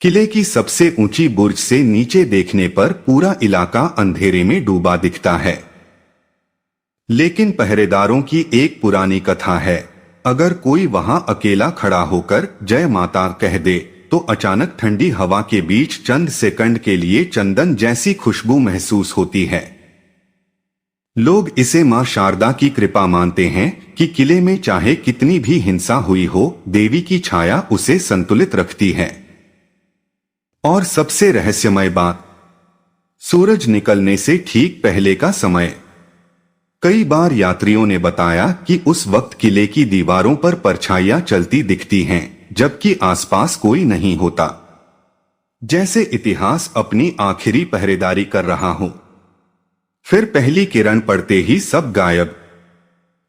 किले की सबसे ऊंची बुर्ज से नीचे देखने पर पूरा इलाका अंधेरे में डूबा दिखता है। लेकिन पहरेदारों की एक पुरानी कथा है, अगर कोई वहां अकेला खड़ा होकर जय माता कह दे तो अचानक ठंडी हवा के बीच चंद सेकंड के लिए चंदन जैसी खुशबू महसूस होती है। लोग इसे मां शारदा की कृपा मानते हैं कि किले में चाहे कितनी भी हिंसा हुई हो, देवी की छाया उसे संतुलित रखती है। और सबसे रहस्यमय बात, सूरज निकलने से ठीक पहले का समय। कई बार यात्रियों ने बताया कि उस वक्त किले की दीवारों पर परछाइयां चलती दिखती हैं, जबकि आसपास कोई नहीं होता, जैसे इतिहास अपनी आखिरी पहरेदारी कर रहा हो। फिर पहली किरण पड़ते ही सब गायब।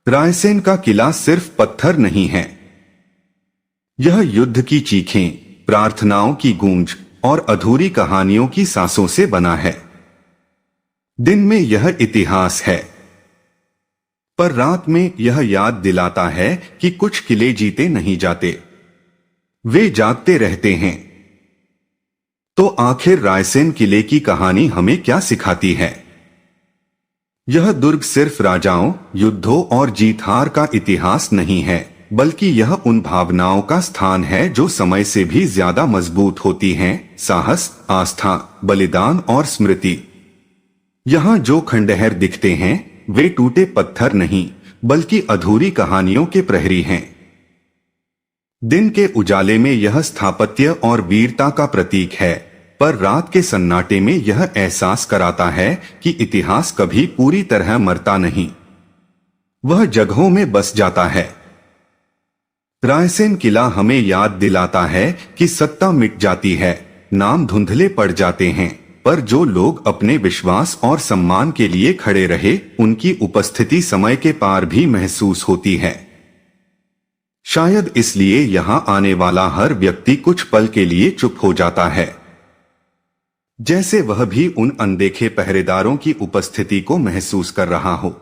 रायसेन का किला सिर्फ पत्थर नहीं है, यह युद्ध की चीखें, प्रार्थनाओं की गूंज और अधूरी कहानियों की सांसों से बना है। दिन में यह इतिहास है, पर रात में यह याद दिलाता है कि कुछ किले जीते नहीं जाते, वे जागते रहते हैं। तो आखिर रायसेन किले की कहानी हमें क्या सिखाती है? यह दुर्ग सिर्फ राजाओं, युद्धों और जीत हार का इतिहास नहीं है, बल्कि यह उन भावनाओं का स्थान है जो समय से भी ज्यादा मजबूत होती हैं। साहस, आस्था, बलिदान और स्मृति। यहाँ जो खंडहर दिखते हैं वे टूटे पत्थर नहीं, बल्कि अधूरी कहानियों के प्रहरी हैं। दिन के उजाले में यह स्थापत्य और वीरता का प्रतीक है, पर रात के सन्नाटे में यह एहसास कराता है कि इतिहास कभी पूरी तरह मरता नहीं, वह जगहों में बस जाता है। रायसेन किला हमें याद दिलाता है कि सत्ता मिट जाती है, नाम धुंधले पड़ जाते हैं, पर जो लोग अपने विश्वास और सम्मान के लिए खड़े रहे, उनकी उपस्थिति समय के पार भी महसूस होती है। शायद इसलिए यहाँ आने वाला हर व्यक्ति कुछ पल के लिए चुप हो जाता है, जैसे वह भी उन अनदेखे पहरेदारों की उपस्थिति को महसूस कर रहा हो।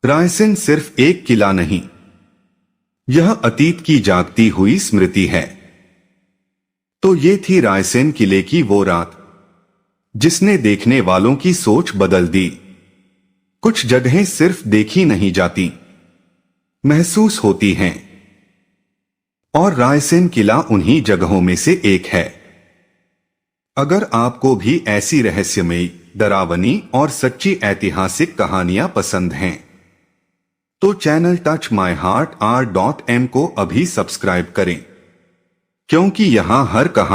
रायसेन सिर्फ एक किला नहीं, यह अतीत की जागती हुई स्मृति है। तो ये थी रायसेन किले की वो रात, जिसने देखने वालों की सोच बदल दी। कुछ जगहें सिर्फ देखी नहीं जाती, महसूस होती हैं, और रायसेन किला उन्हीं जगहों में से एक है। अगर आपको भी ऐसी रहस्यमयी, डरावनी और सच्ची ऐतिहासिक कहानियां पसंद हैं, तो channel touch my heart R.M को अभी सब्सक्राइब करें, क्योंकि यहां हर कहानी